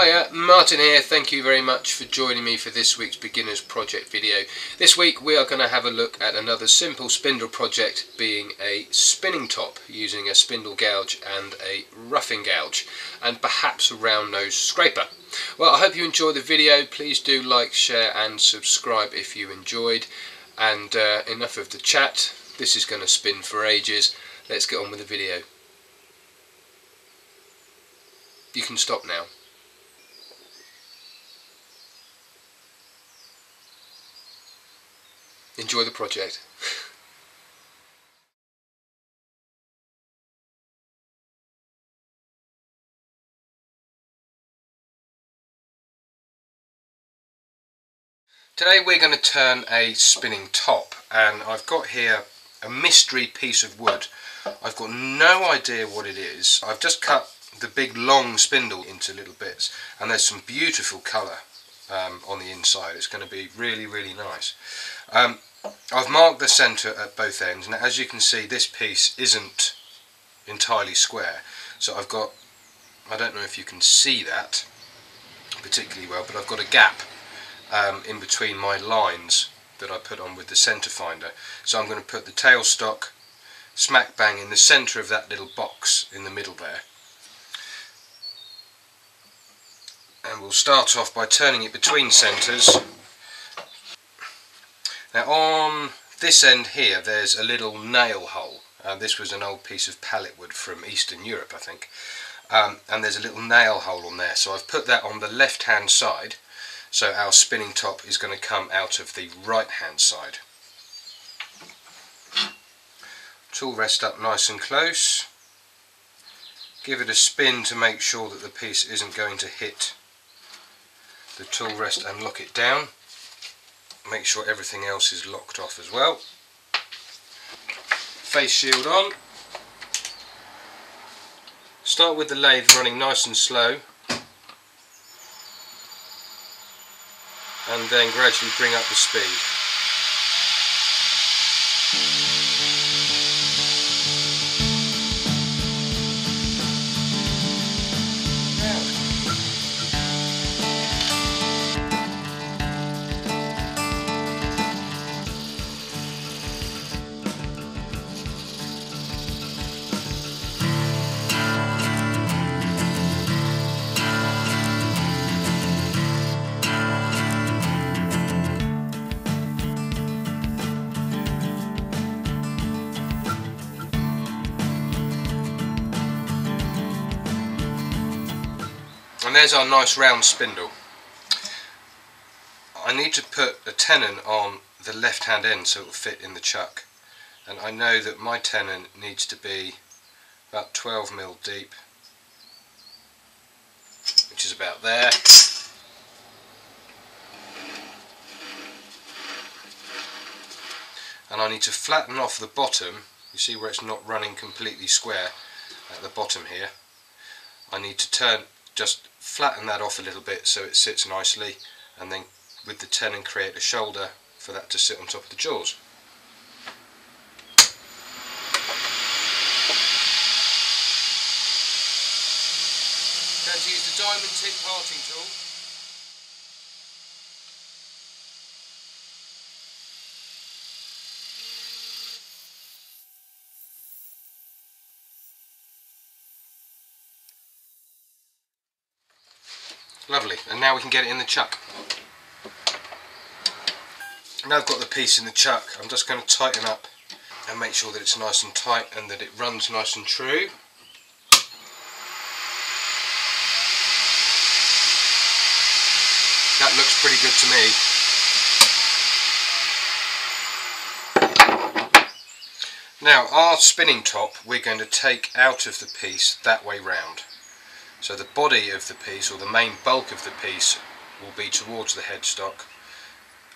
Hiya, Martin here. Thank you very much for joining me for this week's beginner's project video. This week we are going to have a look at another simple spindle project, being a spinning top using a spindle gouge and a roughing gouge and perhaps a round nose scraper. Well, I hope you enjoyed the video. Please do like, share and subscribe if you enjoyed. And enough of the chat. This is going to spin for ages. Let's get on with the video. You can stop now. Enjoy the project. Today we're going to turn a spinning top, and I've got here a mystery piece of wood. I've got no idea what it is. I've just cut the big long spindle into little bits, and there's some beautiful colour on the inside. It's going to be really nice. I've marked the centre at both ends. Now, as you can see, this piece isn't entirely square, so I've got, I don't know if you can see that particularly well, but I've got a gap in between my lines that I put on with the centre finder. So I'm going to put the tailstock smack bang in the centre of that little box in the middle there. And we'll start off by turning it between centres. Now on this end here there's a little nail hole. This was an old piece of pallet wood from Eastern Europe, I think. And there's a little nail hole on there, so I've put that on the left hand side, so our spinning top is going to come out of the right hand side. Tool rest up nice and close. Give it a spin to make sure that the piece isn't going to hit the tool rest, and lock it down. Make sure everything else is locked off as well. Face shield on. Start with the lathe running nice and slow, and then gradually bring up the speed. And there's our nice round spindle. I need to put a tenon on the left hand end so it will fit in the chuck, and I know that my tenon needs to be about 12mm deep, which is about there. And I need to flatten off the bottom. You see where it's not running completely square at the bottom here. I need to just flatten that off a little bit so it sits nicely, and then with the tenon create a shoulder for that to sit on top of the jaws. Going to use the diamond tip parting tool. Lovely, and now we can get it in the chuck. Now I've got the piece in the chuck, I'm just going to tighten up and make sure that it's nice and tight and that it runs nice and true. That looks pretty good to me. Now our spinning top we're going to take out of the piece that way round. So the body of the piece, or the main bulk of the piece, will be towards the headstock,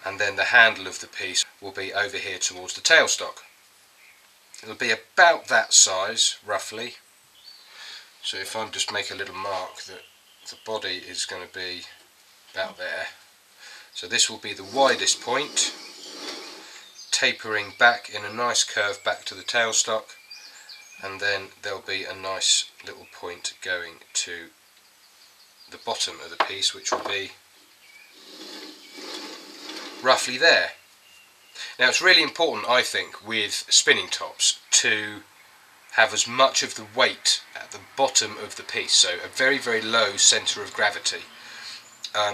and then the handle of the piece will be over here towards the tailstock. It'll be about that size, roughly. So if I just make a little mark that the body is going to be about there. So this will be the widest point, tapering back in a nice curve back to the tailstock, and then there'll be a nice little point going to the bottom of the piece, which will be roughly there. Now it's really important, I think, with spinning tops to have as much of the weight at the bottom of the piece, so a very, very low centre of gravity,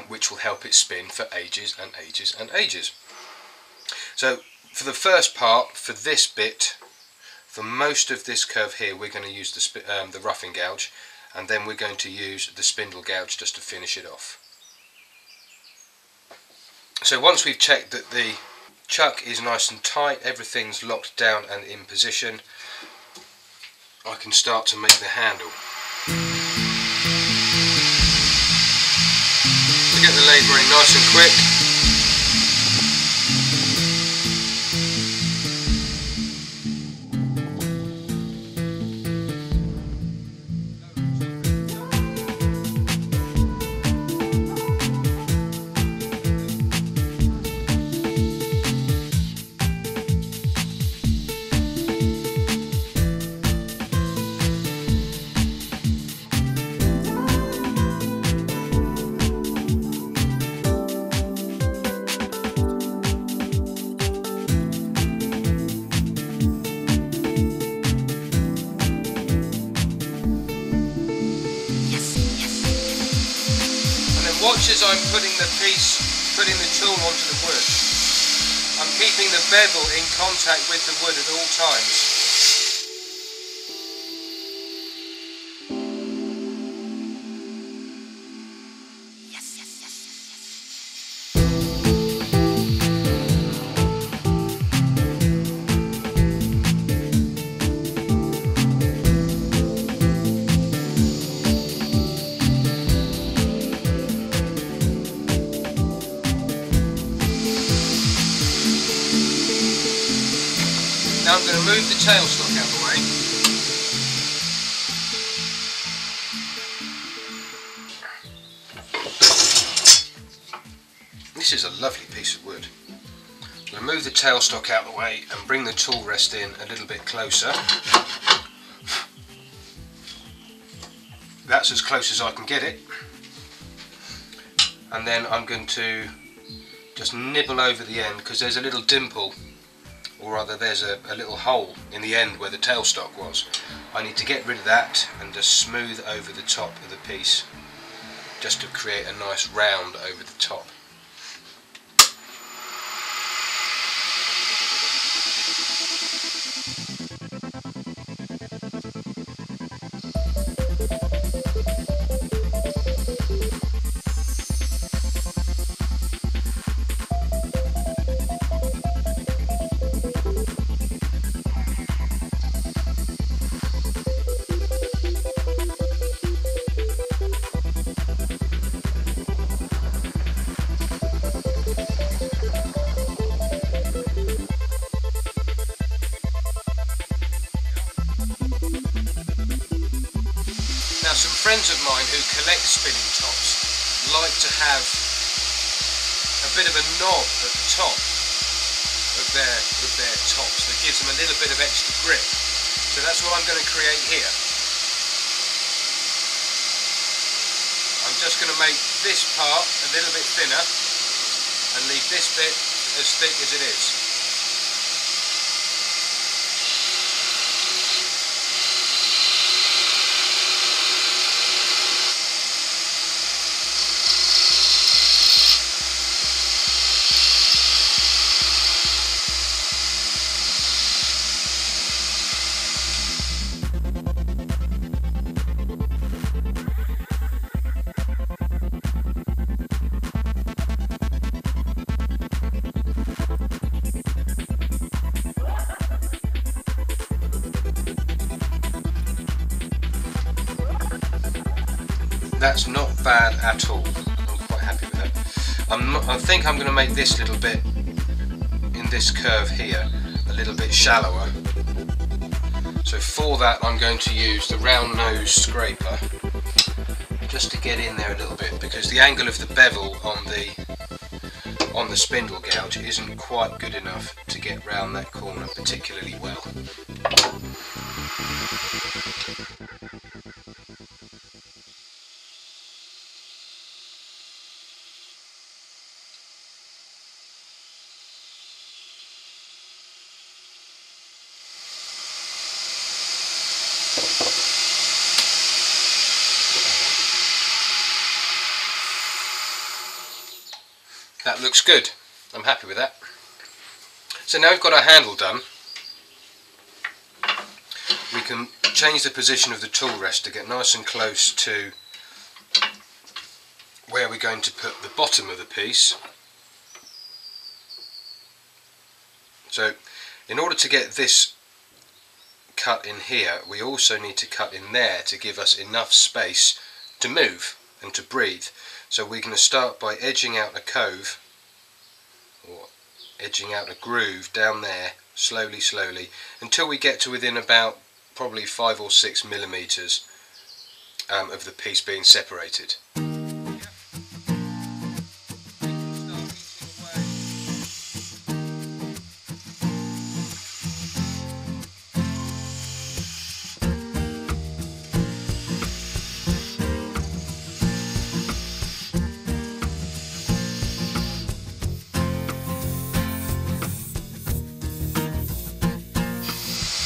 which will help it spin for ages and ages and ages. So for the first part, for this bit, for most of this curve here, we're going to use the roughing gouge, and then we're going to use the spindle gouge just to finish it off. So once we've checked that the chuck is nice and tight, everything's locked down and in position, I can start to make the handle. To get the lathe running nice and quick, watch as I'm putting the tool onto the wood. I'm keeping the bevel in contact with the wood at all times. Now I'm going to move the tailstock out of the way. This is a lovely piece of wood. I'm going to move the tailstock out of the way and bring the tool rest in a little bit closer. That's as close as I can get it. And then I'm going to just nibble over the end, because there's a little dimple, or rather there's a little hole in the end where the tailstock was. I need to get rid of that and just smooth over the top of the piece, just to create a nice round over the top. Now, some friends of mine who collect spinning tops like to have a bit of a knob at the top of their tops that gives them a little bit of extra grip. So that's what I'm going to create here. I'm just going to make this part a little bit thinner and leave this bit as thick as it is. That's not bad at all. I'm quite happy with that. I think I'm going to make this little bit in this curve here a little bit shallower. So for that I'm going to use the round nose scraper just to get in there a little bit, because the angle of the bevel on the spindle gouge isn't quite good enough to get round that corner particularly well. That looks good. I'm happy with that. So now we've got our handle done, we can change the position of the tool rest to get nice and close to where we're going to put the bottom of the piece. So in order to get this cut in here, we also need to cut in there to give us enough space to move and to breathe. So we're going to start by edging out a cove, or edging out a groove down there, slowly until we get to within about probably 5 or 6 millimeters of the piece being separated.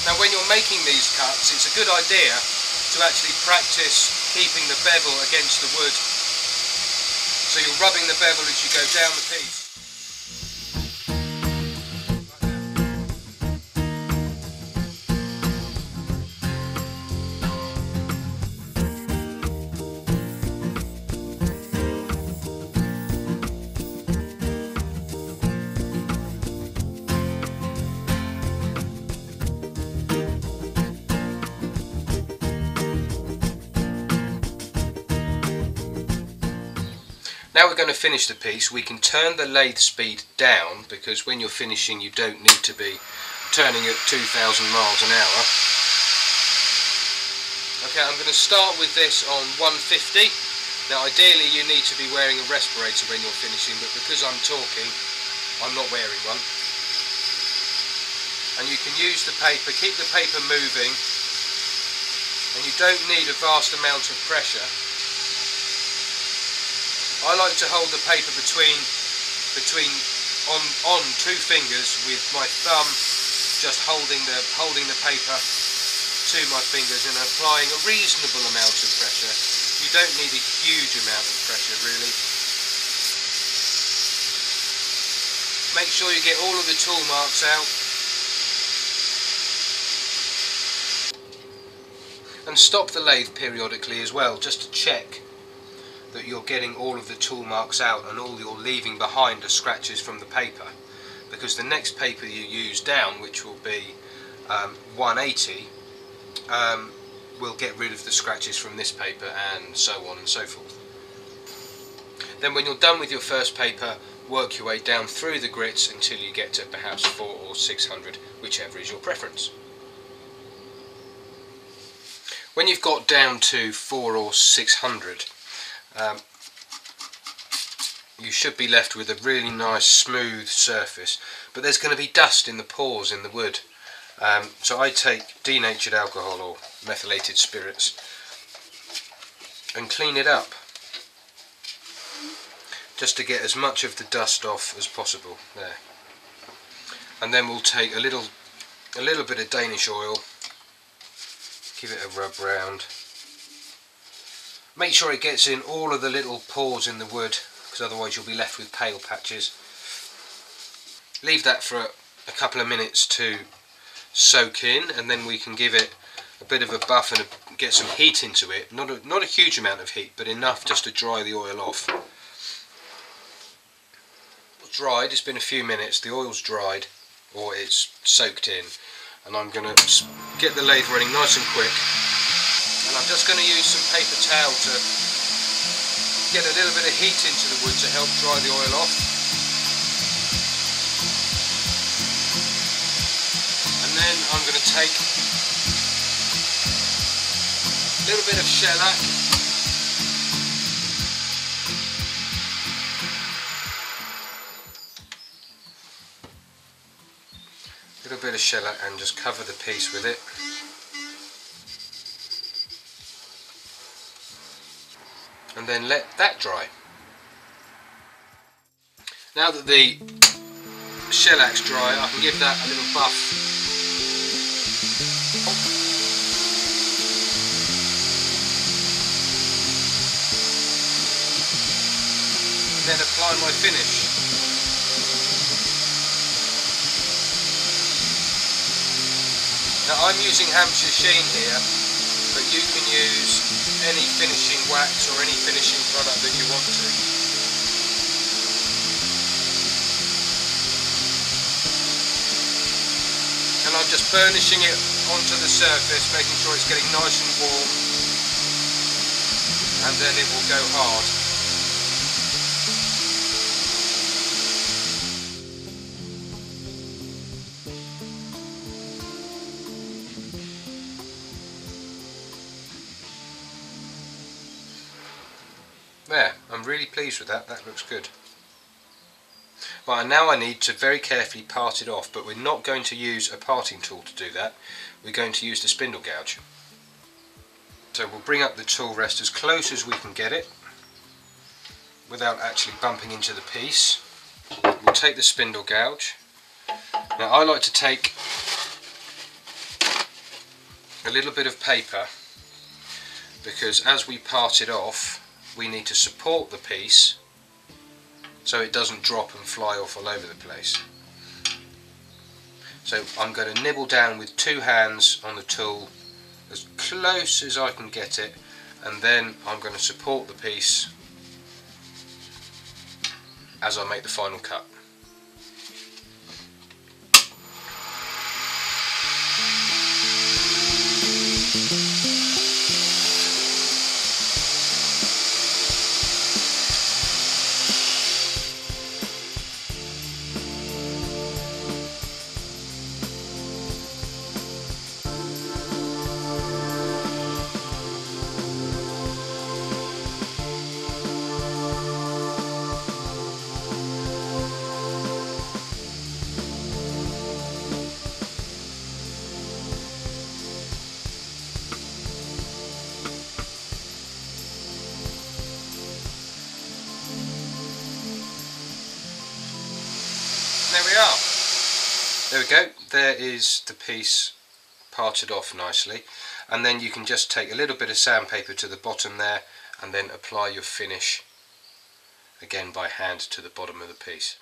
Now when you're making these cuts, it's a good idea to actually practice keeping the bevel against the wood. So you're rubbing the bevel as you go down the piece. Now we're going to finish the piece. We can turn the lathe speed down because when you're finishing you don't need to be turning at 2,000 miles an hour. Okay, I'm going to start with this on 150. Now ideally you need to be wearing a respirator when you're finishing, but because I'm talking I'm not wearing one. And you can use the paper, keep the paper moving, and you don't need a vast amount of pressure. I like to hold the paper on 2 fingers with my thumb just holding the paper to my fingers and applying a reasonable amount of pressure. You don't need a huge amount of pressure really. Make sure you get all of the tool marks out. And stop the lathe periodically as well, just to check that you're getting all of the tool marks out and all you're leaving behind are scratches from the paper, because the next paper you use down, which will be 180, will get rid of the scratches from this paper, and so on and so forth. Then when you're done with your first paper, work your way down through the grits until you get to perhaps 400 or 600, whichever is your preference. When you've got down to 400 or 600, you should be left with a really nice smooth surface, but there's going to be dust in the pores in the wood. So I take denatured alcohol or methylated spirits and clean it up, just to get as much of the dust off as possible there. And then we'll take a little bit of Danish oil, give it a rub round. Make sure it gets in all of the little pores in the wood, because otherwise you'll be left with pale patches. Leave that for a couple of minutes to soak in, and then we can give it a bit of a buff and get some heat into it. Not a huge amount of heat, but enough just to dry the oil off. It's dried, it's been a few minutes, the oil's dried, or it's soaked in, and I'm going to get the lathe running nice and quick. And I'm just going to use some paper towel to get a little bit of heat into the wood to help dry the oil off. And then I'm going to take a little bit of shellac, and just cover the piece with it. And then let that dry. Now that the shellac's dry, I can give that a little buff. And then apply my finish. I'm using Hampshire Sheen here, but you can use any finishing wax or any finishing product that you want to. And I'm just burnishing it onto the surface, making sure it's getting nice and warm, and then it will go hard. There, I'm really pleased with that, that looks good. Right, and now I need to very carefully part it off, but we're not going to use a parting tool to do that, we're going to use the spindle gouge. So we'll bring up the tool rest as close as we can get it, without actually bumping into the piece. We'll take the spindle gouge. Now I like to take a little bit of paper, because as we part it off, we need to support the piece so it doesn't drop and fly off all over the place. So I'm going to nibble down with two hands on the tool as close as I can get it, and then I'm going to support the piece as I make the final cut. There we are. There we go. There is the piece parted off nicely, and then you can just take a little bit of sandpaper to the bottom there and then apply your finish again by hand to the bottom of the piece.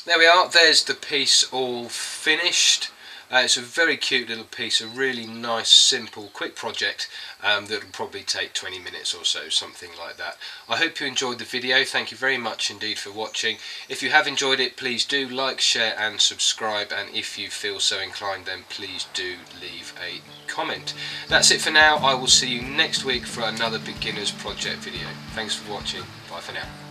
There we are. There's the piece all finished. It's a very cute little piece, a really nice, simple, quick project that will probably take 20 minutes or so, something like that. I hope you enjoyed the video. Thank you very much indeed for watching. If you have enjoyed it, please do like, share and subscribe, and if you feel so inclined, then please do leave a comment. That's it for now. I will see you next week for another beginner's project video. Thanks for watching. Bye for now.